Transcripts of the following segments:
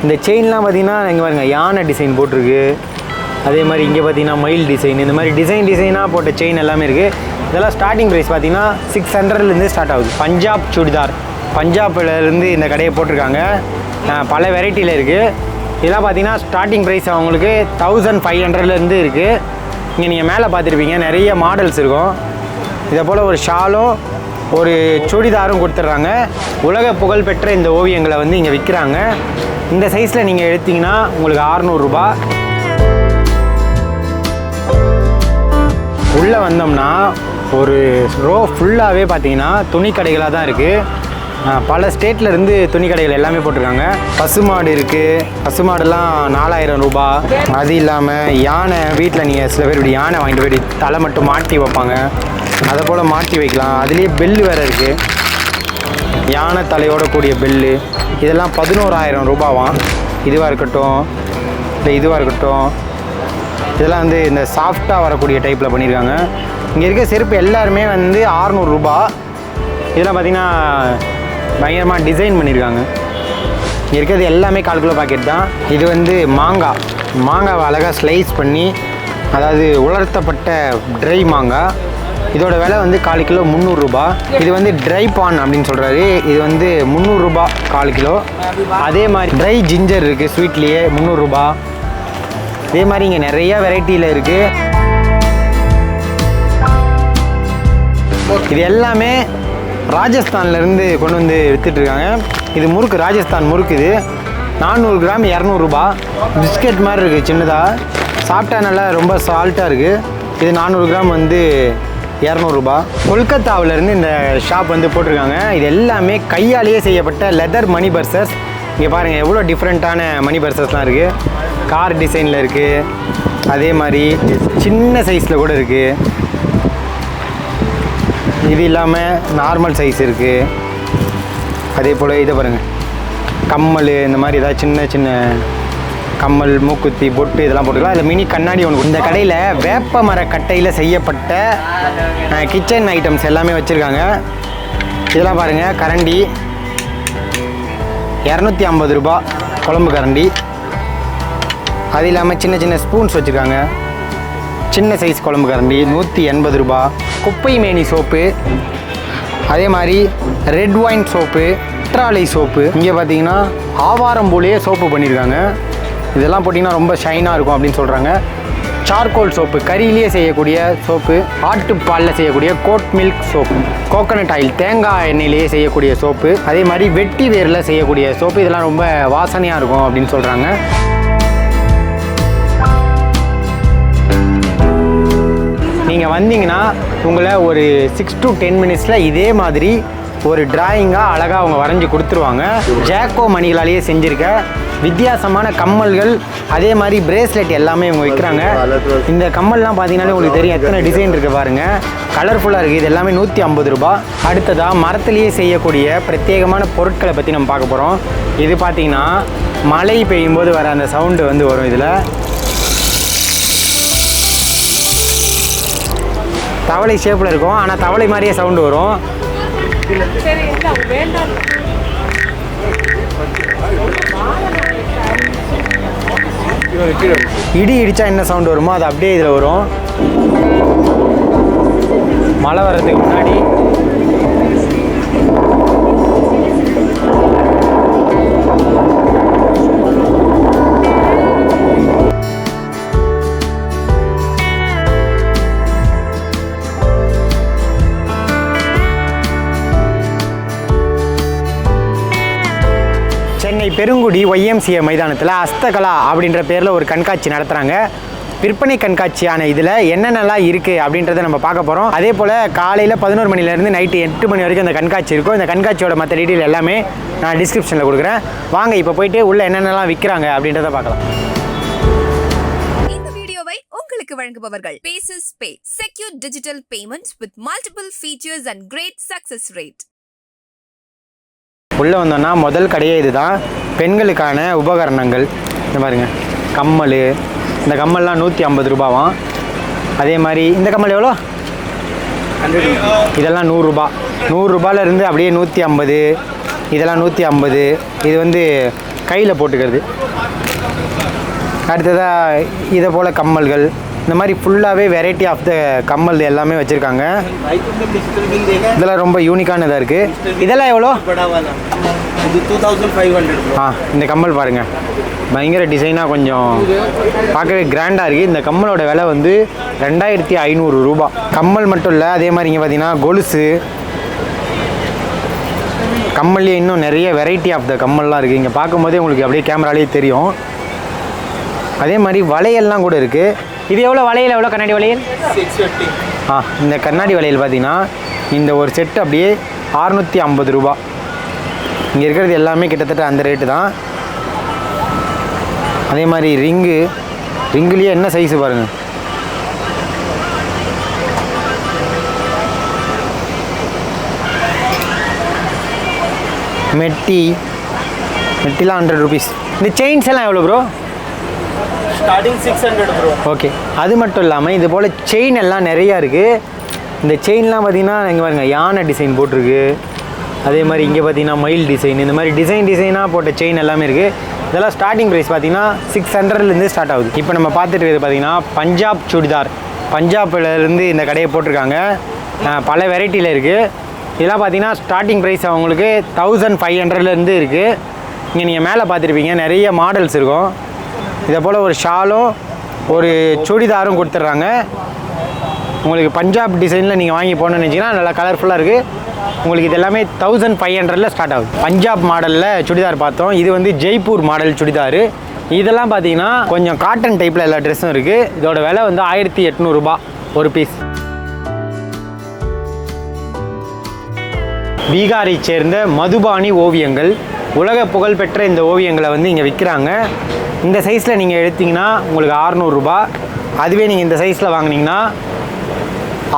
இந்த செயின்லாம் பார்த்தீங்கன்னா இங்கே பாருங்கள் யானை டிசைன் போட்டிருக்கு. அதே மாதிரி இங்கே பார்த்தீங்கன்னா மயில் டிசைன், இந்த மாதிரி டிசைனாக போட்ட செயின் எல்லாமே இருக்குது. இதெல்லாம் ஸ்டார்டிங் ப்ரைஸ் பார்த்தீங்கன்னா 600லேருந்து ஸ்டார்ட் ஆகுது. பஞ்சாப் சுடிதார், பஞ்சாப்லேருந்து இந்த கடையை போட்டிருக்காங்க. பல வெரைட்டியில் இருக்குது. இதெல்லாம் பார்த்தீங்கன்னா ஸ்டார்டிங் ப்ரைஸ் அவங்களுக்கு 1500லேருந்து இருக்குது. இங்கே நீங்கள் மேலே பார்த்துருப்பீங்க நிறைய மாடல்ஸ் இருக்கும். இதை போல் ஒரு ஷாலும் ஒரு சுடிதாரும் கொடுத்துட்றாங்க. உலக புகழ்பெற்ற இந்த ஓவியங்களை வந்து இங்கே விற்கிறாங்க. இந்த சைஸில் நீங்கள் எடுத்தீங்கன்னா உங்களுக்கு 600 ரூபா. உள்ளே வந்தோம்னா ஒரு ரோ ஃபுல்லாகவே பார்த்தீங்கன்னா துணி கடைகளாக தான் இருக்குது. பல ஸ்டேட்லேருந்து துணி கடைகள் எல்லாமே போட்டிருக்காங்க. பசுமாடு இருக்குது, பசுமாடெல்லாம் 4000 ரூபா. அது இல்லாமல் யானை, வீட்டில் நீங்கள் சில பேர் இப்படி யானை வாங்கிட்டு போய் தலை மட்டும் மாட்டி வைப்பாங்க, அதை போல் மாட்டி வைக்கலாம். அதுலேயே பெல்லு வேறு இருக்குது, யானை தலையோட கூடிய பெல்லு. இதெல்லாம் 11000 ரூபாவாம். இதுவாக இருக்கட்டும், இல்லை இதுவாக இருக்கட்டும், இதெல்லாம் வந்து இந்த சாஃப்டாக வரக்கூடிய டைப்பில் பண்ணியிருக்காங்க. இங்கே இருக்க செருப்பு எல்லாருமே வந்து 600 ரூபா. இதெல்லாம் பார்த்திங்கன்னா பயங்கரமாக டிசைன் பண்ணியிருக்காங்க. இங்கே இருக்கிறது எல்லாமே 1/4 கிலோ பாக்கெட் தான். இது வந்து மாங்காவை அழகாக ஸ்லைஸ் பண்ணி, அதாவது உலர்த்தப்பட்ட ட்ரை மாங்காய். இதோட விலை வந்து 1/4 கிலோ 300 ரூபா. இது வந்து ட்ரை பான் அப்படின்னு சொல்கிறாரு. இது வந்து 300 ரூபா 1/4 கிலோ. அதே மாதிரி ட்ரை ஜிஞ்சர் இருக்குது ஸ்வீட்லேயே 300 ரூபா. இதே மாதிரி இங்கே நிறையா வெரைட்டியில் இருக்குது. இது எல்லாமே ராஜஸ்தான்லேருந்து கொண்டு வந்து விற்றுட்ருக்காங்க. இது முறுக்கு, ராஜஸ்தான் முறுக்கு. இது 400 கிராம் 200 ரூபா. பிஸ்கெட் மாதிரி இருக்குது சின்னதாக, சாப்பிட்டா நல்லா ரொம்ப சால்ட்டாக இருக்குது. இது 400 கிராம் வந்து 200 ரூபா. கொல்கத்தாவிலேருந்து இந்த ஷாப் வந்து போட்டிருக்காங்க. இது எல்லாமே கையாலேயே செய்யப்பட்ட லெதர் மணி பர்சஸ். இங்கே பாருங்கள் எவ்வளோ டிஃப்ரெண்ட்டான மணி பர்சஸ்லாம் இருக்குது. கார் டிசைனில் இருக்குது, அதே மாதிரி சின்ன சைஸில் கூட இருக்குது. இது இல்லாமல் நார்மல் சைஸ் இருக்குது. அதே போல் இதை பாருங்கள், கம்மல், இந்த மாதிரி ஏதாவது சின்ன சின்ன கம்மல், மூக்குத்தி, பொட்டு இதெல்லாம் போட்டுக்கலாம். அதில் மினி கண்ணாடி ஒன்று. இந்த கடையில் வேப்ப மர கட்டையில் செய்யப்பட்ட கிச்சன் ஐட்டம்ஸ் எல்லாமே வச்சுருக்காங்க. இதெல்லாம் பாருங்கள், கரண்டி 250 ரூபா குழம்பு கரண்டி. அது இல்லாமல் சின்ன சின்ன ஸ்பூன்ஸ் வச்சுருக்காங்க. சின்ன சைஸ் குழம்பு கரண்டி 180 ரூபா. குப்பை மேனி சோப்பு, அதே மாதிரி ரெட் ஒயின் சோப்பு, குற்றாலை சோப்பு. இங்கே பார்த்தீங்கன்னா ஆவாரம்பூலையே சோப்பு பண்ணியிருக்காங்க. இதெல்லாம் போட்டிங்கன்னா ரொம்ப ஷைனாக இருக்கும் அப்படின்னு சொல்கிறாங்க. சார்கோல் சோப்பு, கறியிலேயே செய்யக்கூடிய சோப்பு. ஆட்டுப்பாலில் செய்யக்கூடிய goat milk soap. Coconut oil, தேங்காய் எண்ணெயிலேயே செய்யக்கூடிய சோப்பு. அதே மாதிரி வெட்டி வேரில் செய்யக்கூடிய சோப்பு. இதெல்லாம் ரொம்ப வாசனையாக இருக்கும் அப்படின்னு சொல்கிறாங்க. நீங்கள் வந்தீங்கன்னா உங்களை ஒரு 6 to 10 மினிட்ஸில் இதே மாதிரி ஒரு டிராயிங்காக அழகாக அவங்க வரைஞ்சி கொடுத்துருவாங்க. ஜாக்கோ மணிகளாலேயே செஞ்சுருக்க வித்தியாசமான கம்மல்கள், அதே மாதிரி பிரேஸ்லெட் எல்லாமே இவங்க விற்கிறாங்க. இந்த கம்மல்லாம் பார்த்தீங்கன்னாலே உங்களுக்கு தெரியும் எத்தனை டிசைன் இருக்குது பாருங்கள், கலர்ஃபுல்லாக இருக்குது. இது எல்லாமே 150 ரூபா. அடுத்ததாக மரத்துலேயே செய்யக்கூடிய பிரத்யேகமான பொருட்களை பற்றி நம்ம பார்க்க போகிறோம். இது பார்த்தீங்கன்னா மழை பெய்யும் போது வர அந்த சவுண்டு வந்து வரும். இதில் தவளை ஷேப்பில் இருக்கும், ஆனால் தவளை மாதிரியே சவுண்டு வரும். இடி இடித்தா என்ன சவுண்டு வருமோ அது அப்படியே இதில் வரும். மழை வர்றதுக்கு முன்னாடி சென்னை பெருங்குடி YMCA மைதானத்தில் ஹஸ்தகலா அப்படின்ற பேரில் ஒரு கண்காட்சி நடத்துகிறாங்க. விற்பனை கண்காட்சியான இதில் என்னென்னலாம் இருக்குது அப்படின்றத நம்ம பார்க்க போகிறோம். அதே போல் காலையில் 11 மணிலேருந்து நைட்டு 8 மணி வரைக்கும் இந்த கண்காட்சி இருக்கும். இந்த கண்காட்சியோட மற்ற டீட்டெயில் எல்லாமே நான் டிஸ்கிரிப்ஷனில் கொடுக்குறேன். வாங்க இப்போ போயிட்டு உள்ளே என்னென்னலாம் விற்கிறாங்க அப்படின்றத பார்க்கலாம். இந்த வீடியோவை உங்களுக்கு வழங்குபவர்கள் Paces Pay, secure digital payments with multiple features and great success rate. உள்ளே வந்தோன்னா முதல் கடையே இதுதான், பெண்களுக்கான உபகரணங்கள். இந்த பாருங்க, கம்மல். இந்த கம்மல்லாம் 150 ரூபாவாம். அதே மாதிரி இந்த கம்மல் எவ்வளோ? இதெல்லாம் 100 ரூபா. 100 ரூபாயிலேருந்து அப்படியே 150, இதெல்லாம் 150. இது வந்து கையில் போட்டுக்கிறது. அடுத்ததாக இதை போல் கம்மல்கள், இந்த மாதிரி ஃபுல்லாகவே வெரைட்டி ஆஃப் த கம்மல் எல்லாமே வச்சுருக்காங்க. இதெல்லாம் ரொம்ப யூனிக்கானதாக இருக்குது. இதெல்லாம் எவ்வளோ? 2500. இந்த கம்மல் பாருங்கள், பயங்கர டிசைனாக கொஞ்சம் பார்க்கவே கிராண்டாக இருக்குது. இந்த கம்மலோட விலை வந்து 2500 ரூபா. கம்மல் மட்டும் இல்லை, அதே மாதிரி இங்கே பார்த்தீங்கன்னா கொலுசு, கம்மல்லே இன்னும் நிறைய வெரைட்டி ஆஃப் த கம்மல்லாம் இருக்குது. இங்கே பார்க்கும்போதே உங்களுக்கு அப்படியே கேமராலேயே தெரியும். அதே மாதிரி வளையல்லாம் கூட இருக்குது. இது எவ்வளோ வளையல்? எவ்வளோ கண்ணாடி வளையல்? 650. இந்த கண்ணாடி வளையல் பார்த்தீங்கன்னா இந்த ஒரு செட்டு அப்படியே 650 ரூபா. இங்கே இருக்கிறது எல்லாமே கிட்டத்தட்ட அந்த ரேட்டு தான். அதே மாதிரி ரிங்குலேயே என்ன சைஸு பாருங்கள். மெட்டிலாம் 100 ருபீஸ். இந்த செயின்ஸ் எல்லாம் எவ்வளோ ப்ரோ? Starting 600 bro. ஓகே. அது மட்டும் இல்லாமல் இது போல் செயின் எல்லாம் நிறையா இருக்குது. இந்த செயின்லாம் பார்த்தீங்கன்னா இங்கே பாருங்கள், யானை டிசைன் போட்டிருக்கு. அதே மாதிரி இங்கே பார்த்தீங்கன்னா மயில் டிசைன், இந்த மாதிரி டிசைனாக போட்ட செயின் எல்லாமே இருக்குது. இதெல்லாம் ஸ்டார்டிங் ப்ரைஸ் பார்த்தீங்கன்னா 600லேருந்து ஸ்டார்ட் ஆகுது. இப்போ நம்ம பார்த்துட்டு இருக்கிறது பார்த்தீங்கன்னா பஞ்சாப் சுடிதார். பஞ்சாப்லேருந்து இந்த கடையை போட்டிருக்காங்க. பல வெரைட்டியில் இருக்குது. இதெல்லாம் பார்த்தீங்கன்னா ஸ்டார்டிங் ப்ரைஸ் அவங்களுக்கு 1500லேருந்து இருக்குது. இங்கே நீங்கள் மேலே பார்த்துருப்பீங்க, நிறைய மாடல்ஸ் இருக்கும். இதை போல் ஒரு ஷாலும் ஒரு சுடிதாரும் கொடுத்துட்றாங்க. உங்களுக்கு பஞ்சாப் டிசைனில் நீங்கள் வாங்கி போகணுன்னு நினச்சிங்கன்னா நல்லா கலர்ஃபுல்லாக இருக்குது. உங்களுக்கு இது எல்லாமே 1500ல் ஸ்டார்ட் ஆகுது. பஞ்சாப் மாடலில் சுடிதார் பார்த்தோம். இது வந்து ஜெய்ப்பூர் மாடல் சுடிதார். இதெல்லாம் பார்த்தீங்கன்னா கொஞ்சம் காட்டன் டைப்பில் எல்லா ட்ரெஸ்ஸும் இருக்குது. இதோட விலை வந்து 1800 ரூபா ஒரு பீஸ். பீகாரை சேர்ந்த மதுபானி ஓவியங்கள், உலக புகழ்பெற்ற இந்த ஓவியங்களை வந்து இங்கே விற்கிறாங்க. இந்த சைஸில் நீங்கள் எடுத்திங்கன்னா உங்களுக்கு 600 ரூபா. அதுவே நீங்கள் இந்த சைஸில் வாங்கினீங்கன்னா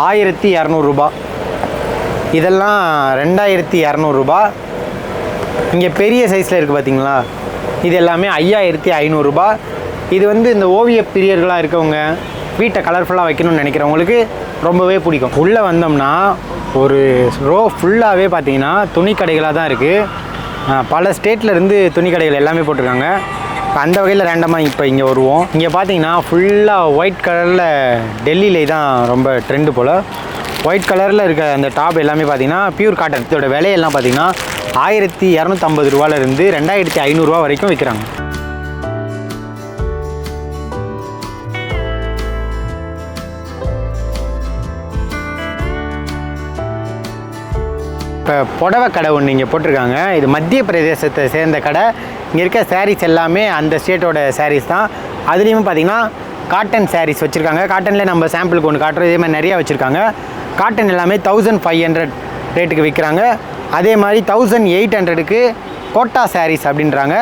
1200 ரூபா. இதெல்லாம் 2200 ரூபா. இங்கே பெரிய சைஸில் இருக்குது பார்த்தீங்களா, இது எல்லாமே 5500 ரூபா. இது வந்து இந்த ஓவிய பிரியர்களாக இருக்கவங்க, வீட்டை கலர்ஃபுல்லாக வைக்கணும்னு நினைக்கிறவங்களுக்கு ரொம்பவே பிடிக்கும். உள்ளே வந்தோம்னா ஒரு ரோ ஃபுல்லாகவே பார்த்தீங்கன்னா துணி கடைகளாக தான் இருக்குது. பல ஸ்டேட்லேருந்து துணி கடைகள் எல்லாமே போட்டிருக்காங்க. அந்த வகையில் ரேண்டமாக இப்போ இங்கே வருவோம். இங்கே பார்த்தீங்கன்னா ஃபுல்லாக ஒயிட் கலரில் டெல்லியிலே தான் ரொம்ப ட்ரெண்டு போல். ஒயிட் கலரில் இருக்க அந்த டாப் எல்லாமே பார்த்தீங்கன்னா பியூர் காட்டன். இதோட விலையெல்லாம் பார்த்தீங்கன்னா 1250 ரூபாலேருந்து 2500 ரூபா வரைக்கும் விற்கிறாங்க. இப்போ புடவை கடை ஒன்று இங்கே போட்டிருக்காங்க. இது மத்திய பிரதேசத்தை சேர்ந்த கடை. இங்கே இருக்க சாரீஸ் எல்லாமே அந்த ஸ்டேட்டோட சாரீஸ் தான். அதுலேயும் பார்த்தீங்கன்னா காட்டன் சாரீஸ் வச்சுருக்காங்க. காட்டனில் நம்ம சாம்பிளுக்கு ஒன்று காட்டுறோம். இதே மாதிரி நிறையா வச்சுருக்காங்க. காட்டன் எல்லாமே 1500 ரேட்டுக்கு விற்கிறாங்க. அதே மாதிரி 1800க்கு கோட்டா சாரீஸ் அப்படின்றாங்க.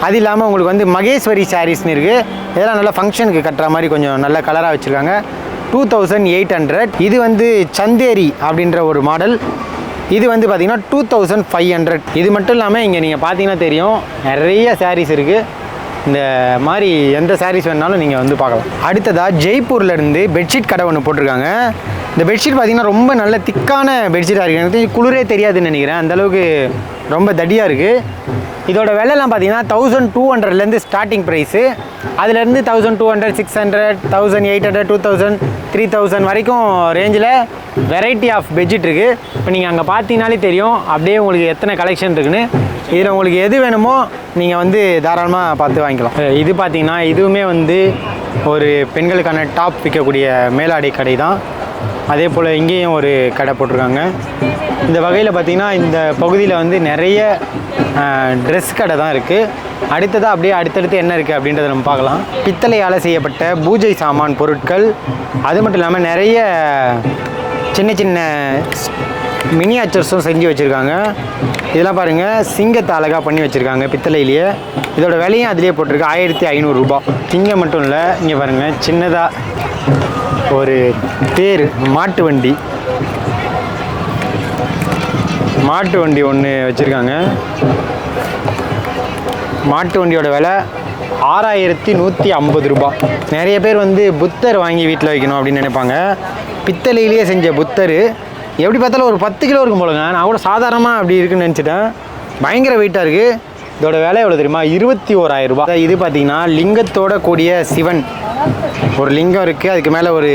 அது இல்லாமல் உங்களுக்கு வந்து மகேஸ்வரி சாரீஸ்னு இருக்குது. இதெல்லாம் நல்லா ஃபங்க்ஷனுக்கு கட்டுற மாதிரி கொஞ்சம் நல்ல கலராக வச்சுருக்காங்க. 2800. இது வந்து சந்தேரி அப்படின்ற ஒரு மாடல். இது வந்து பார்த்திங்கன்னா 2500. இது மட்டும் இல்லாமல் இங்கே நீங்கள் பார்த்தீங்கன்னா தெரியும், நிறைய சாரீஸ் இருக்குது. இந்த மாதிரி எந்த சாரீஸ் வேணாலும் நீங்கள் வந்து பார்க்கலாம். அடுத்ததாக ஜெய்ப்பூர்லேருந்து பெட்ஷீட் கடை ஒன்று போட்டிருக்காங்க. இந்த பெட்ஷீட் பார்த்திங்கன்னா ரொம்ப நல்ல திக்கான பெட்ஷீட்டாக இருக்குது. எனக்கு குளிரே தெரியாதுன்னு நினைக்கிறேன், அந்தளவுக்கு ரொம்ப தடியாக இருக்குது. இதோட விலைலாம் பார்த்தீங்கன்னா 1200லேருந்து ஸ்டார்டிங் ப்ரைஸு. அதுலேருந்து 1200, 600, 1800, 2000, 3000 வரைக்கும் ரேஞ்சில் வெரைட்டி ஆஃப் பெட்ஷீட் இருக்குது. இப்போ நீங்கள் அங்கே பார்த்தீங்கனாலே தெரியும் அப்படியே உங்களுக்கு எத்தனை கலெக்ஷன் இருக்குன்னு. இதில் உங்களுக்கு எது வேணுமோ நீங்கள் வந்து தாராளமாக பார்த்து வாங்கிக்கலாம். இது பார்த்தீங்கன்னா இதுவுமே வந்து ஒரு பெண்களுக்கான டாப் விற்கக்கூடிய மேலாடை கடை தான். அதே போல் இங்கேயும் ஒரு கடை போட்டிருக்காங்க. இந்த வகையில் பார்த்திங்கன்னா இந்த பகுதியில் வந்து நிறைய ட்ரெஸ் கடை தான் இருக்குது. அடுத்ததாக அப்படியே அடுத்தடுத்து என்ன இருக்குது அப்படின்றத நம்ம பார்க்கலாம். பித்தளையால் செய்யப்பட்ட பூஜை சாமான் பொருட்கள், அது மட்டும் இல்லாமல் நிறைய சின்ன சின்ன மினியேச்சர்ஸும் செஞ்சு வச்சுருக்காங்க. இதெல்லாம் பாருங்கள், சிங்கத்தை அழகாக பண்ணி வச்சுருக்காங்க பித்தளையிலேயே. இதோட விலையும் அதிலே போட்டிருக்கு 1500 ரூபா. சிங்கம் மட்டும் இல்லை, இங்கே பாருங்கள் சின்னதாக ஒரு தேர், மாட்டு வண்டி ஒன்று வச்சுருக்காங்க. மாட்டு வண்டியோட விலை 6150 ரூபா. நிறைய பேர் வந்து புத்தர் வாங்கி வீட்டில் வைக்கணும் அப்படின்னு நினைப்பாங்க. பித்தளையிலேயே செஞ்ச புத்தர் எப்படி பார்த்தாலும் ஒரு 10 கிலோ இருக்கும் போலங்க. நான் கூட சாதாரணமாக அப்படி இருக்குன்னு நினச்சிட்டேன். பயங்கர வெயிட்டாக இருக்குது. இதோட விலை எவ்வளோ தெரியுமா? 21,000 ரூபாய். இது பார்த்தீங்கன்னா லிங்கத்தோட கூடிய சிவன், ஒரு லிங்கம் இருக்குது, அதுக்கு மேலே ஒரு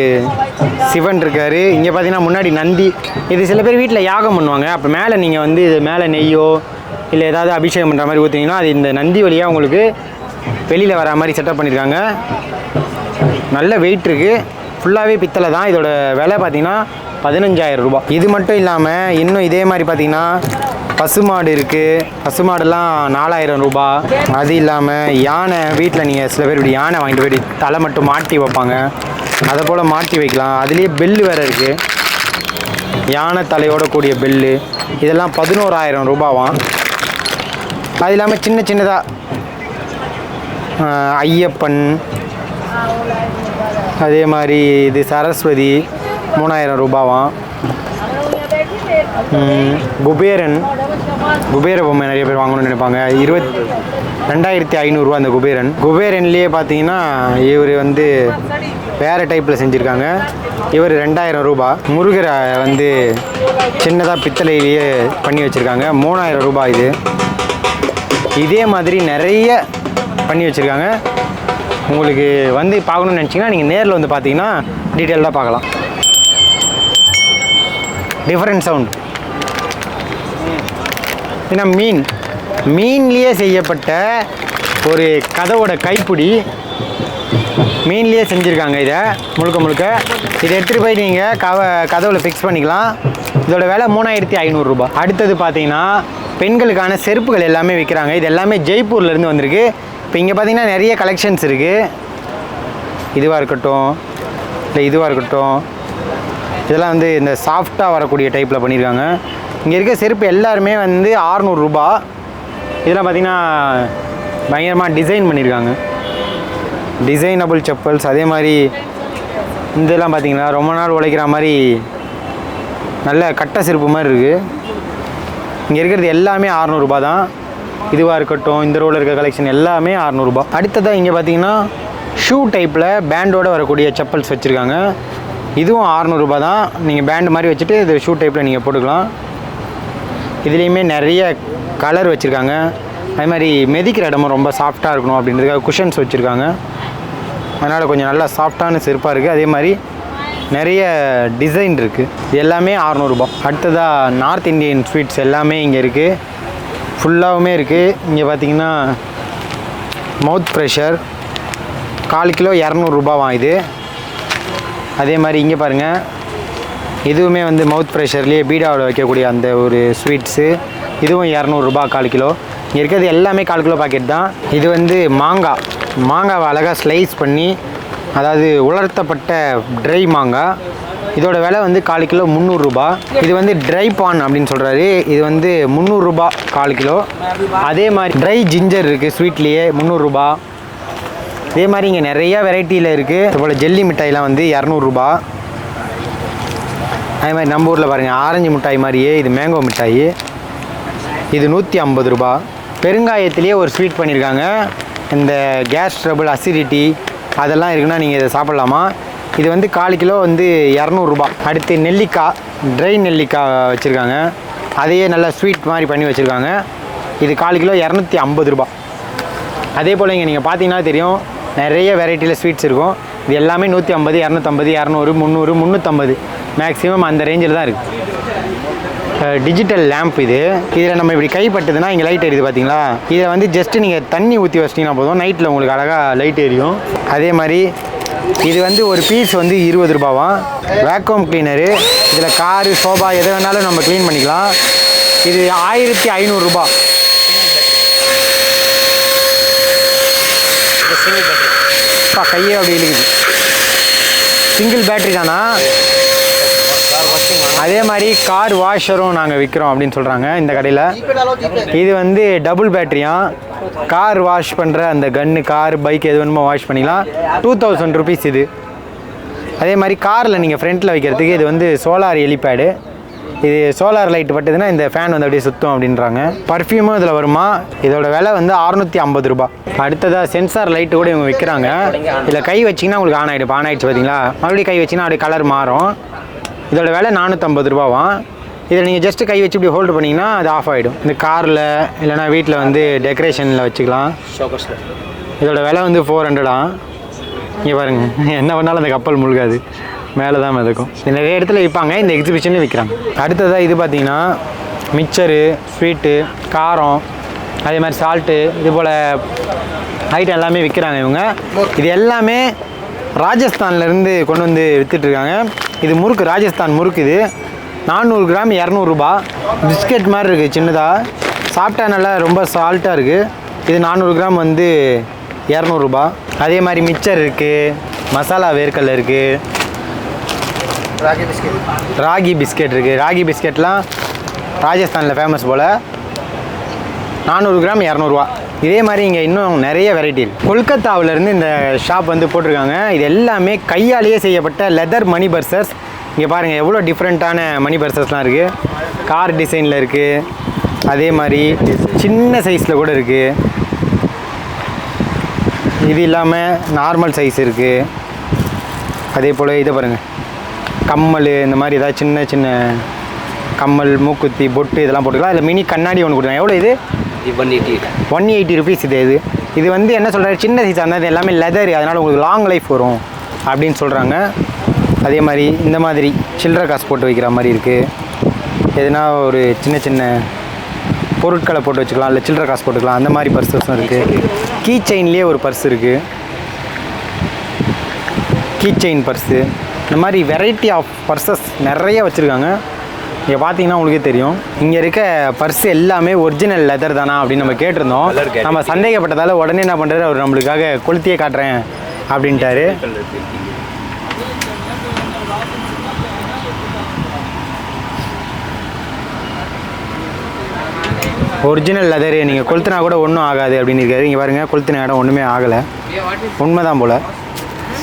சிவன் இருக்கார். இங்கே பார்த்தீங்கன்னா முன்னாடி நந்தி. இது சில பேர் வீட்டில் யாகம் பண்ணுவாங்க, அப்போ மேலே நீங்கள் வந்து இது மேலே நெய்யோ இல்லை ஏதாவது அபிஷேகம் பண்ணுற மாதிரி ஊற்றினீங்கன்னா அது இந்த நந்தி வழியாக உங்களுக்கு வெளியில் வர மாதிரி செட்டப் பண்ணியிருக்காங்க. நல்ல வெயிட் இருக்குது, ஃபுல்லாகவே பித்தளை தான். இதோட விலை பார்த்தீங்கன்னா 15,000 ரூபாய். இது மட்டும் இல்லாமல் இன்னும் இதே மாதிரி பார்த்தீங்கன்னா பசுமாடு இருக்குது. பசுமாடுலாம் 4,000 ரூபாய். அது இல்லாமல் யானை, வீட்டில் நீங்கள் சில பேர் இப்படி யானை வாங்கிட்டு போய் தலை மட்டும் மாட்டி வைப்பாங்க, அதை போல் மாட்டி வைக்கலாம். அதுலேயே பெல்லு வேறு இருக்குது, யானை தலையோட கூடிய பெல்லு. இதெல்லாம் 11,000 ரூபாவாம். அது இல்லாமல் சின்ன சின்னதாக ஐயப்பன், அதே மாதிரி இது சரஸ்வதி 3,000 ரூபாவாம். குபேரன், குபேர பொம்மை நிறைய பேர் வாங்கணும்னு நினைப்பாங்க. 22,500 ரூபா அந்த குபேரன். குபேரன்லேயே பார்த்தீங்கன்னா இவர் வந்து வேறு டைப்பில் செஞ்சுருக்காங்க. இவர் 2,000 ரூபாய். முருகரை வந்து சின்னதாக பித்தளையிலேயே பண்ணி வச்சுருக்காங்க, 3,000 ரூபாய். இது இதே மாதிரி நிறைய பண்ணி வச்சுருக்காங்க. உங்களுக்கு வந்து பார்க்கணுன்னு நினச்சிங்கன்னா நீங்கள் நேரில் வந்து பார்த்தீங்கன்னா டீட்டெயிலாக பார்க்கலாம். Different sound. ஏன்னா மீன்லேயே செய்யப்பட்ட ஒரு கதவோட கைப்பிடி, மீன்லேயே செஞ்சுருக்காங்க. இதை முழுக்க இதை எடுத்துகிட்டு போய் நீங்கள் கதவில் ஃபிக்ஸ் பண்ணிக்கலாம். இதோட விலை 3,500 ரூபாய். அடுத்தது பார்த்தீங்கன்னா பெண்களுக்கான செருப்புகள் எல்லாமே விற்கிறாங்க. இது எல்லாமே ஜெய்ப்பூர்லேருந்து வந்திருக்கு. இப்போ இங்கே பார்த்தீங்கன்னா நிறைய கலெக்ஷன்ஸ் இருக்குது. இதுவாக இருக்கட்டும், இல்லை இதுவாக இருக்கட்டும், இதெல்லாம் வந்து இந்த சாஃப்டாக வரக்கூடிய டைப்பில் பண்ணியிருக்காங்க. இங்கே இருக்க செருப்பு எல்லாருமே வந்து 600 ரூபாய். இதெல்லாம் பார்த்திங்கன்னா பயங்கரமாக டிசைன் பண்ணியிருக்காங்க, டிசைனபிள் செப்பல்ஸ். அதே மாதிரி இதெல்லாம் பார்த்திங்கன்னா ரொம்ப நாள் உழைக்கிற மாதிரி நல்ல கட்டை செருப்பு மாதிரி இருக்குது. இங்கே இருக்கிறது எல்லாமே 600 ரூபாய் தான். இதுவாக இருக்கட்டும், இந்த ரோவில் இருக்க கலெக்ஷன் எல்லாமே 600 ரூபாய். அடுத்ததாக இங்கே பார்த்தீங்கன்னா ஷூ டைப்பில் பேண்டோடு வரக்கூடிய செப்பல்ஸ் வச்சுருக்காங்க. இதுவும் 600 ரூபாய் தான். நீங்கள் பேண்டு மாதிரி வச்சுட்டு இது ஷூ டைப்பில் நீங்கள் போட்டுக்கலாம். இதுலேயுமே நிறைய கலர் வச்சுருக்காங்க. அதே மாதிரி மெதிக்கிற இடமும் ரொம்ப சாஃப்டாக இருக்கணும் அப்படின்றதுக்காக குஷன்ஸ் வச்சுருக்காங்க. அதனால் கொஞ்சம் நல்லா சாஃப்டான செருப்பாக இருக்குது. அதே மாதிரி நிறைய டிசைன் இருக்குது. இது எல்லாமே 600 ரூபாய். அடுத்ததாக நார்த் இந்தியன் ஸ்வீட்ஸ் எல்லாமே இங்கே இருக்குது, ஃபுல்லாகவுமே இருக்குது. இங்கே பார்த்தீங்கன்னா மவுத் ப்ரெஷர் 4 கிலோ 200 ரூபாவாம் இது. அதே மாதிரி இங்கே பாருங்கள், இதுவுமே வந்து மவுத் ப்ரெஷர்லேயே பீடாவில் வைக்கக்கூடிய அந்த ஒரு ஸ்வீட்ஸு, இதுவும் 200 ரூபாய் 4 கிலோ. இங்கே இருக்கிறது எல்லாமே 4 கிலோ பாக்கெட் தான். இது வந்து மாங்காவை அழகாக ஸ்லைஸ் பண்ணி, அதாவது உலர்த்தப்பட்ட ட்ரை மாங்காய். இதோட விலை வந்து 4 கிலோ 300 ரூபாய். இது வந்து ட்ரை பான் அப்படின்னு சொல்கிறாரு. இது வந்து 300 ரூபாய் 4 கிலோ. அதே மாதிரி ட்ரை ஜிஞ்சர் இருக்குது ஸ்வீட்லேயே 300 ரூபாய். இதே மாதிரி இங்கே நிறையா வெரைட்டியில் இருக்குது. இதுபோல் ஜெல்லி மிட்டாயெலாம் வந்து 200 ரூபாய். அதே மாதிரி நம்ம ஊரில் பாருங்கள் ஆரஞ்சு மிட்டாய் மாதிரியே இது மேங்கோ மிட்டாய், இது 150 ரூபாய். பெருங்காயத்திலேயே ஒரு ஸ்வீட் பண்ணியிருக்காங்க. இந்த கேஸ் ட்ரபிள், அசிடிட்டி அதெல்லாம் இருக்குன்னா நீங்கள் இதை சாப்பிட்லாமா. இது வந்து 4 கிலோ வந்து 200 ரூபாய். அடுத்து நெல்லிக்காய், ட்ரை நெல்லிக்காய் வச்சுருக்காங்க. அதையே நல்லா ஸ்வீட் மாதிரி பண்ணி வச்சுருக்காங்க. இது 4 கிலோ 250 ரூபாய். அதே போல் இங்கே நீங்கள் பார்த்தீங்கன்னா தெரியும், நிறைய வெரைட்டியில் ஸ்வீட்ஸ் இருக்கும். இது எல்லாமே 150, 250, 200, 300, 350 மேக்ஸிமம் அந்த ரேஞ்சில் தான் இருக்குது. டிஜிட்டல் லேம்ப் இது. இதில் நம்ம இப்படி கைப்பட்டுதுன்னா இங்கே லைட் எரியுது பார்த்தீங்களா. இதில் வந்து ஜஸ்ட்டு நீங்கள் தண்ணி ஊற்றி வச்சிட்டிங்கன்னா போதும், நைட்டில் உங்களுக்கு அழகாக லைட் எரியும். அதே மாதிரி இது வந்து ஒரு பீஸ் வந்து 20 ரூபாவாம். வேக்யூம் கிளீனரு, இதில் காரு, சோபா எது வேணாலும் நம்ம க்ளீன் பண்ணிக்கலாம். இது 1500 ரூபாய். கையே அப்படி இழுக்குது. சிங்கிள் பேட்ரி தானா? அதே மாதிரி கார் வாஷரும் நாங்கள் விற்கிறோம் அப்படின்னு சொல்கிறாங்க இந்த கடையில். இது வந்து டபுள் பேட்டரியாம். கார் வாஷ் பண்ணுற அந்த கன்று, கார், பைக் எது வேணுமோ வாஷ் பண்ணிக்கலாம். 2000 ருபீஸ் இது. அதே மாதிரி காரில் நீங்கள் ஃப்ரண்ட்டில் வைக்கிறதுக்கு இது வந்து சோலார் ஹெலிபேடு. இது சோலார் லைட் பட்டுதுன்னா இந்த ஃபேன் வந்து அப்படியே சுற்றும் அப்படின்றாங்க. பர்ஃப்யூமும் இதில் வருமா. இதோட விலை வந்து 650 ரூபாய். அடுத்ததாக சென்சார் லைட்டு கூட இவங்க விற்கிறாங்க. இதில் கை வச்சிங்கன்னா உங்களுக்கு ஆன் ஆகிடும். ஆன் ஆகிடுச்சு பார்த்தீங்களா, மறுபடியும் கை வச்சிங்கன்னா அப்படியே கலர் மாறும். இதோட விலை 450 ரூபாவாம். இதில் நீங்கள் ஜஸ்ட்டு கை வச்சு இப்படி ஹோல்டு பண்ணிங்கன்னா அது ஆஃப் ஆகிடும். இந்த காரில் இல்லைனா வீட்டில் வந்து டெக்கரேஷனில் வச்சுக்கலாம். இதோட விலை வந்து 400. இங்கே பாருங்கள், என்ன பண்ணாலும் அந்த கப்பல் முழுகாது, மேலே தான் மிதக்கும். இது நிறைய இடத்துல விற்பாங்க, இந்த எக்ஸிபிஷன்லேயும் விற்கிறாங்க. அடுத்ததாக இது பார்த்திங்கன்னா மிக்சரு, ஸ்வீட்டு, காரம், அதே மாதிரி சால்ட்டு, இது போல் ஐட்டம் எல்லாமே விற்கிறாங்க இவங்க. இது எல்லாமே ராஜஸ்தான்லேருந்து கொண்டு வந்து விற்றுட்ருக்காங்க. இது முறுக்கு, ராஜஸ்தான் முறுக்கு. இது 400 கிராம் 200 ரூபா. பிஸ்கெட் மாதிரி இருக்குது சின்னதாக, சாப்பிட்டா நல்லா ரொம்ப சால்ட்டாக இருக்குது. இது 400 கிராம் வந்து 200 ரூபா. அதே மாதிரி மிக்சர் இருக்குது, மசாலா வேர்க்கடலை இருக்குது, ராகி பிஸ்கெட் இருக்குது. ராகி பிஸ்கெட்லாம் ராஜஸ்தானில் ஃபேமஸ் போல். 400 கிராம் 200 ரூபா. இதே மாதிரி இங்கே இன்னும் நிறைய வெரைட்டி இருக்குது. கொல்கத்தாவிலேருந்து இந்த ஷாப் வந்து போட்டிருக்காங்க. இது எல்லாமே கையாலேயே செய்யப்பட்ட லெதர் மணி பர்சர்ஸ். இங்கே பாருங்கள் எவ்வளோ டிஃப்ரெண்ட்டான மணி பர்சர்ஸ்லாம் இருக்குது. கார் டிசைனில் இருக்குது, அதே மாதிரி சின்ன சைஸில் கூட இருக்குது. இது இல்லாமல் நார்மல் சைஸ் இருக்குது. அதே போல் இதை பாருங்கள், கம்மல், இந்த மாதிரி ஏதாவது சின்ன சின்ன கம்மல், மூக்குத்தி, பொட்டு இதெல்லாம் போட்டுக்கலாம். அதில் மினி கண்ணாடி ஒன்று கொடுக்கலாம். எவ்வளோ இது? 180 ருபீஸ். இது வந்து என்ன சொல்கிறாரு, சின்ன சைஸ் அந்த எல்லாமே லெதர், அதனால் உங்களுக்கு லாங் லைஃப் வரும் அப்படின்னு சொல்கிறாங்க. அதே மாதிரி இந்த மாதிரி சில்லறை காசு போட்டு வைக்கிற மாதிரி இருக்குது. எதுனா ஒரு சின்ன சின்ன பொருட்களை போட்டு வச்சுக்கலாம், இல்லை சில்லறை காசு போட்டுக்கலாம், அந்த மாதிரி பர்ஸஸும் இருக்குது. கீ செயின்லேயே ஒரு பர்ஸ் இருக்குது, கீ செயின் பர்ஸு. இந்த மாதிரி வெரைட்டி ஆஃப் பர்ஸஸ் நிறைய வச்சுருக்காங்க. இங்கே பார்த்தீங்கன்னா உங்களுக்கே தெரியும். இங்கே இருக்க பர்ஸ் எல்லாமே ஒரிஜினல் லெதர் தானா அப்படின்னு நம்ம கேட்டிருந்தோம். நம்ம சந்தேகப்பட்டதால் உடனே என்ன பண்ணுறாரு, அவர் நம்மளுக்காக கொளுத்தியே காட்டுறேன் அப்படின்ட்டாரு. ஒரிஜினல் லெதரு, நீங்கள் கொளுத்தினா கூட ஒன்றும் ஆகாது அப்படின்னு இருக்காரு. இங்கே பாருங்கள், கொளுத்தின இடம் ஒன்றுமே ஆகலை, உண்மைதான் போல்.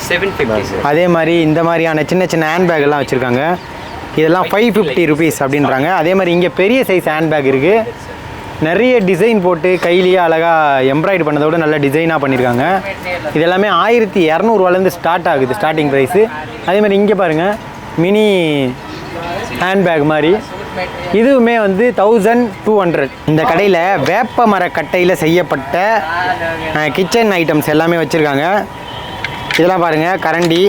750. அதே மாதிரி இந்த மாதிரியான சின்ன சின்ன ஹேண்ட்பேக் எல்லாம் வச்சுருக்காங்க. இதெல்லாம் 550 ருபீஸ் அப்படின்றாங்க. அதே மாதிரி இங்கே பெரிய சைஸ் ஹேண்ட்பேக் இருக்குது. நிறைய டிசைன் போட்டு கையிலேயே அழகாக எம்ப்ராய்டு பண்ணதோட நல்ல டிசைனாக பண்ணியிருக்காங்க. இது எல்லாமே 1200 ரூபாலேருந்து ஸ்டார்ட் ஆகுது, ஸ்டார்டிங் ப்ரைஸு. அதே மாதிரி இங்கே பாருங்கள், மினி ஹேண்ட்பேக் மாதிரி, இதுவுமே வந்து 1200. இந்த கடையில் வேப்ப மர கட்டையில் செய்யப்பட்ட கிச்சன் ஐட்டம்ஸ் எல்லாமே வச்சுருக்காங்க. இதெல்லாம் பாருங்கள், கரண்டி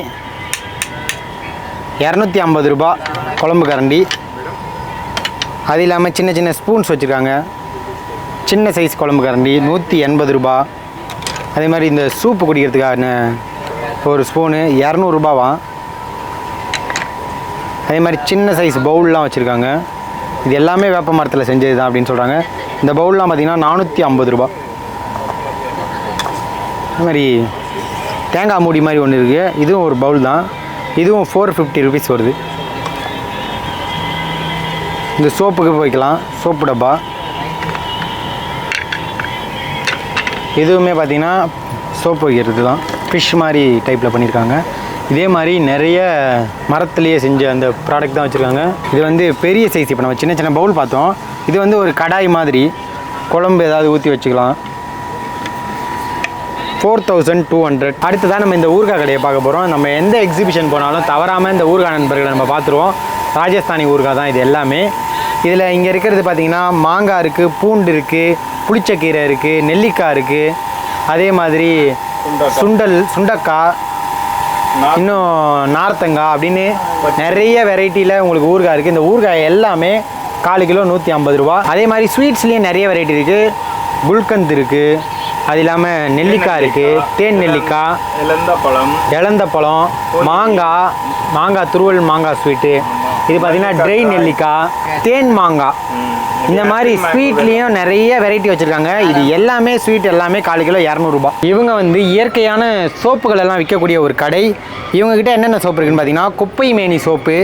250 ரூபா, குழம்பு கரண்டி. அது இல்லாமல் சின்ன சின்ன ஸ்பூன்ஸ் வச்சுருக்காங்க. சின்ன சைஸ் குழம்பு கரண்டி 180 ரூபா. அதே மாதிரி இந்த சூப்பு குடிக்கிறதுக்கான ஒரு ஸ்பூனு 200 ரூபாவாம். அதே மாதிரி சின்ன சைஸ் பவுல்லாம் வச்சுருக்காங்க. இது எல்லாமே வேப்ப மரத்தில் செஞ்சது தான் அப்படின்னு சொல்கிறாங்க. இந்த பவுல்லாம் பார்த்திங்கன்னா 450 ரூபா. அது மாதிரி தேங்காய் மூடி மாதிரி ஒன்று இருக்குது, இதுவும் ஒரு பவுல் தான். இதுவும் 450 ருபீஸ் வருது. இந்த சோப்புக்கு வைக்கலாம், சோப்பு டப்பா. இதுவுமே பார்த்திங்கன்னா சோப்பு வைக்கிறது தான், ஃபிஷ் மாதிரி டைப்பில் பண்ணியிருக்காங்க. இதே மாதிரி நிறைய மரத்துலேயே செஞ்ச அந்த ப்ராடக்ட் தான் வச்சுருக்காங்க. இது வந்து பெரிய சைஸ். இப்போ நம்ம சின்ன சின்ன பவுல் பார்த்தோம், இது வந்து ஒரு கடாய் மாதிரி, குழம்பு ஏதாவது ஊற்றி வச்சுக்கலாம். 4200. அடுத்ததான் நம்ம இந்த ஊறுகாய் கடையை பார்க்க போகிறோம். நம்ம எந்த எக்ஸிபிஷன் போனாலும் தவறாமல் இந்த ஊறுகாய் நண்பர்களை நம்ம பார்த்துருவோம். ராஜஸ்தானி ஊறுகாய் தான் இது எல்லாமே. இதில் இங்கே இருக்கிறது பார்த்திங்கன்னா மாங்காய் இருக்குது, பூண்டு இருக்குது, புளிச்சக்கீரை இருக்குது, நெல்லிக்காய் இருக்குது, அதே மாதிரி சுண்டக்காய், இன்னும் நார்த்தங்காய் அப்படின்னு நிறைய வெரைட்டியில் உங்களுக்கு ஊறுகாய் இருக்குது. இந்த ஊறுகாய் எல்லாமே 4 கிலோ 150 ரூபா. அதே மாதிரி ஸ்வீட்ஸ்லேயும் நிறைய வெரைட்டி இருக்குது. குல்கந்த் இருக்குது, அது இல்லாமல் நெல்லிக்காய் இருக்குது, தேன் நெல்லிக்காய், இளந்தப்பழம், மாங்காய் துருவல், மாங்காய் ஸ்வீட்டு. இது பார்த்திங்கன்னா ட்ரை நெல்லிக்காய், தேன் மாங்காய். இந்த மாதிரி ஸ்வீட்லேயும் நிறைய வெரைட்டி வச்சுருக்காங்க. இது எல்லாமே ஸ்வீட் எல்லாமே 4 கிலோ 200 ரூபா. இவங்க வந்து இயற்கையான சோப்புகள் எல்லாம் விற்கக்கூடிய ஒரு கடை. இவங்ககிட்ட என்னென்ன சோப்பு இருக்குதுன்னு பார்த்தீங்கன்னா, குப்பை மேனி சோப்பு,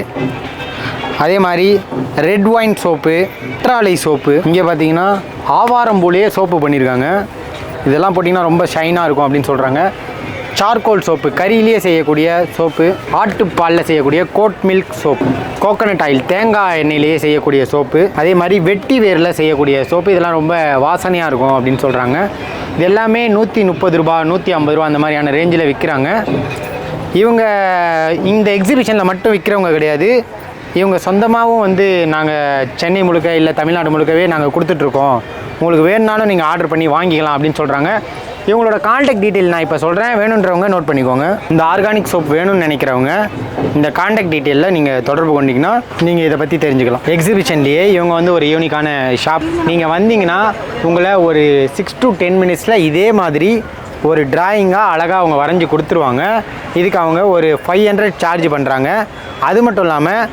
அதே மாதிரி ரெட் ஒயின் சோப்பு, குற்றாலை சோப்பு. இங்கே பார்த்தீங்கன்னா ஆவாரம்பூலையே சோப்பு பண்ணியிருக்காங்க. இதெல்லாம் போட்டிங்கன்னா ரொம்ப ஷைனாக இருக்கும் அப்படின்னு சொல்கிறாங்க. சார்கோல் சோப்பு, கறியிலேயே செய்யக்கூடிய சோப்பு, ஆட்டுப்பாலில் செய்யக்கூடிய goat milk soap, coconut oil, தேங்காய் எண்ணெயிலேயே செய்யக்கூடிய சோப்பு, அதே மாதிரி வெட்டி வேரில் செய்யக்கூடிய சோப்பு. இதெல்லாம் ரொம்ப வாசனையாக இருக்கும் அப்படின்னு சொல்கிறாங்க. இது எல்லாமே 130 ரூபா, 150 ரூபா அந்த மாதிரியான ரேஞ்சில் விற்கிறாங்க. இவங்க இந்த எக்ஸிபிஷனில் மட்டும் விற்கிறவங்க கிடையாது, இவங்க சொந்தமாகவும் வந்து நாங்கள் சென்னை முழுக்க இல்லை தமிழ்நாடு முழுக்கவே நாங்கள் கொடுத்துட்ருக்கோம், உங்களுக்கு வேணுனாலும் நீங்கள் ஆர்டர் பண்ணி வாங்கிக்கலாம் அப்படின்னு சொல்கிறாங்க. இவங்களோட காண்டாக்ட் டீட்டெயில் நான் இப்போ சொல்கிறேன், வேணுன்றவங்க நோட் பண்ணிக்கோங்க. இந்த ஆர்கானிக் சோப் வேணும்னு நினைக்கிறவங்க இந்த காண்டாக்ட் டீட்டெயிலில் நீங்கள் தொடர்பு கொண்டிங்கன்னா நீங்கள் இதை பற்றி தெரிஞ்சுக்கலாம். எக்ஸிபிஷன்லேயே இவங்க வந்து ஒரு யூனிக்கான ஷாப். நீங்கள் வந்தீங்கன்னா உங்களை ஒரு 6 to 10 மினிட்ஸில் இதே மாதிரி ஒரு டிராயிங்காக அழகாக அவங்க வரைஞ்சி கொடுத்துருவாங்க. இதுக்கு அவங்க ஒரு 500 சார்ஜ் பண்ணுறாங்க. அது மட்டும் இல்லாமல்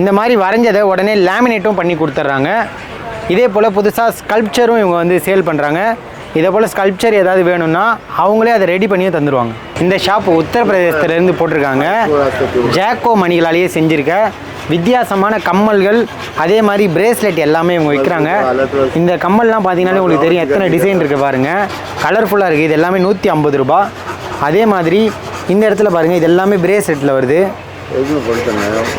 இந்த மாதிரி வரைஞ்சதை உடனே லேமினேட்டும் பண்ணி கொடுத்துட்றாங்க. இதே போல் புதுசாக ஸ்கல்ப்சரும் இவங்க வந்து சேல் பண்ணுறாங்க. இதே போல் ஸ்கல்ப்சர் ஏதாவது வேணும்னா அவங்களே அதை ரெடி பண்ணியே தந்துடுவாங்க. இந்த ஷாப் உத்தரப்பிரதேசத்துலேருந்து போட்டிருக்காங்க. ஜாக்கோ மணிகளாலேயே செஞ்சுருக்க வித்தியாசமான கம்மல்கள், அதே மாதிரி பிரேஸ்லெட் எல்லாமே இவங்க விற்கிறாங்க. இந்த கம்மல்லாம் பார்த்தீங்கன்னாலே உங்களுக்கு தெரியும் எத்தனை டிசைன் இருக்குது பாருங்கள், கலர்ஃபுல்லாக இருக்குது. இது எல்லாமே 150 ரூபா. அதே மாதிரி இந்த இடத்துல பாருங்கள், இது எல்லாமே பிரேஸ்லெட்டில் வருது.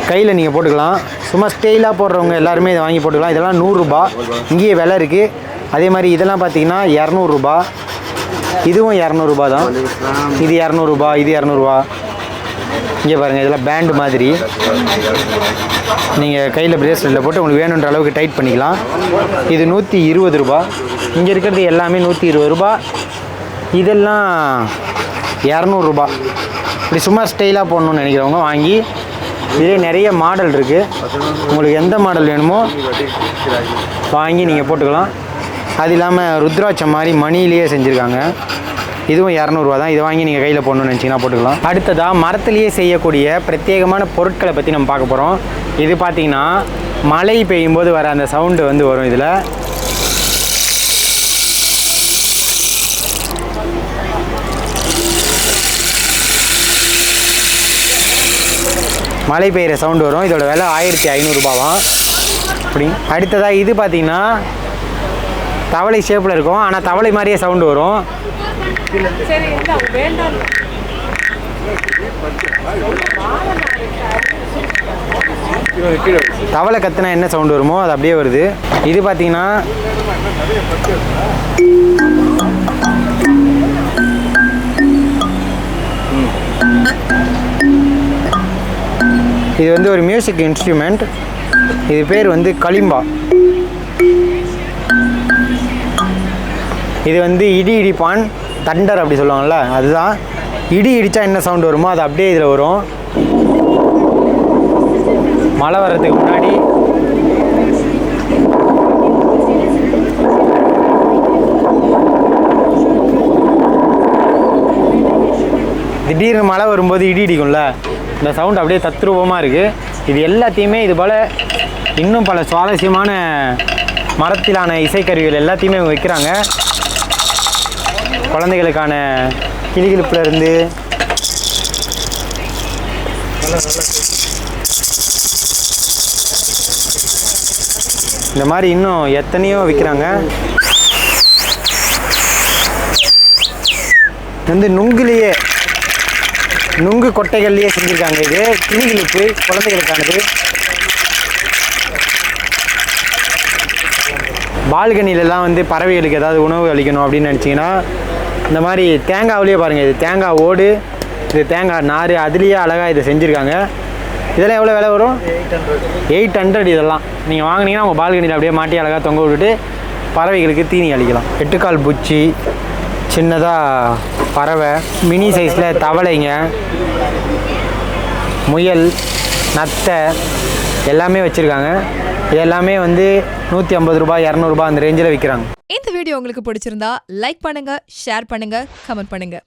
கையில் நீங்கள் போட்டுக்கலாம். சும்மா ஸ்டைலாக போடுறவங்க எல்லாருமே இதை வாங்கி போட்டுக்கலாம். இதெல்லாம் 100 ரூபா. இங்கேயே விலை இருக்குது. அதே மாதிரி இதெல்லாம் பார்த்தீங்கன்னா 200 ரூபா. இதுவும் 200 ரூபா தான். இது 200 ரூபா, இது 200 ரூபா. இங்கே பாருங்கள், இதெல்லாம் பேண்டு மாதிரி நீங்கள் கையில் பிரேஸ்லெட்டில் போட்டு உங்களுக்கு வேணுன்ற அளவுக்கு டைட் பண்ணிக்கலாம். இது 120 ரூபா. இங்கே இருக்கிறது எல்லாமே 120 ரூபா. இதெல்லாம் 200 ரூபா. இப்படி சும்மா ஸ்டைலாக போடணுன்னு நினைக்கிறவங்க வாங்கி, இதே நிறைய மாடல் இருக்குது. உங்களுக்கு எந்த மாடல் வேணுமோ வாங்கி நீங்கள் போட்டுக்கலாம். அது இல்லாமல் ருத்ராட்சம் மாதிரி மணிலேயே செஞ்சுருக்காங்க. இதுவும் 200 ரூபா தான். இதை வாங்கி நீங்கள் கையில் போடணும்னு நினச்சிங்கன்னா போட்டுக்கலாம். அடுத்ததாக மரத்துலேயே செய்யக்கூடிய பிரத்யேகமான பொருட்களை பற்றி நம்ம பார்க்க போகிறோம். இது பார்த்திங்கன்னா மழை பெய்யும் போது வர அந்த சவுண்டு வந்து வரும். இதில் மழை பெய்கிற சவுண்டு வரும். இதோட விலை 1500 ரூபாவாம். அப்படி அடுத்ததாக இது பார்த்திங்கன்னா தவளை ஷேப்பில் இருக்கும், ஆனால் தவளை மாதிரியே சவுண்டு வரும். தவளை கத்துனா என்ன சவுண்டு வருமோ அது அப்படியே வருது. இது பார்த்தீங்கன்னா இது வந்து ஒரு மியூசிக் இன்ஸ்ட்ருமெண்ட். இது பேர் வந்து கலிம்பா. இது வந்து இடி இடிப்பான், தண்டர் அப்படி சொல்லுவாங்கள்ல, அதுதான். இடி இடித்தா என்ன சவுண்டு வருமோ அது அப்படியே இதில் வரும். மழை வர்றதுக்கு முன்னாடி திடீர்னு மழை வரும்போது இடி இடிக்கும்ல, இந்த சவுண்ட் அப்படியே தத்ரூபமாக இருக்குது. இது எல்லாத்தையுமே இது போல் இன்னும் பல சுவாரஸ்யமான மரத்திலான இசைக்கருவிகள் எல்லாத்தையுமே இவங்க வைக்கிறாங்க. குழந்தைகளுக்கான கிளிகிழிப்புலேருந்து இந்த மாதிரி இன்னும் எத்தனையோ விற்கிறாங்க. வந்து நுங்குலேயே, நுங்கு கொட்டைகள்லேயே செஞ்சுருக்காங்க. இது கிளிகிழிப்பு குழந்தைகளுக்கானது. பால்கனிலெலாம் வந்து பறவைகளுக்கு ஏதாவது உணவு அளிக்கணும் அப்படின்னு நினச்சிங்கன்னா இந்த மாதிரி தேங்காவிலேயே பாருங்கள், இது தேங்காய் ஓடு, இது தேங்காய் நார், அதுலேயே அழகாக இதை செஞ்சுருக்காங்க. இதெல்லாம் எவ்வளோ விலை வரும்? 800. இதெல்லாம் நீங்கள் வாங்கினீங்கன்னா உங்கள் பால்கனியில் அப்படியே மாட்டி அழகாக தொங்க விட்டுட்டு பறவைகளுக்கு தீனி அளிக்கலாம். 8 கால் பூச்சி, சின்னதாக பறவை, மினி சைஸில் தவளைங்க, முயல், நத்தை எல்லாமே வச்சுருக்காங்க. இது எல்லாமே வந்து 150 ரூபாய் 200 ரூபாய் அந்த ரேஞ்சில் விற்கிறாங்க. இந்த வீடியோ உங்களுக்கு பிடிச்சிருந்தா லைக் பண்ணுங்க, ஷேர் பண்ணுங்க, கமெண்ட் பண்ணுங்க.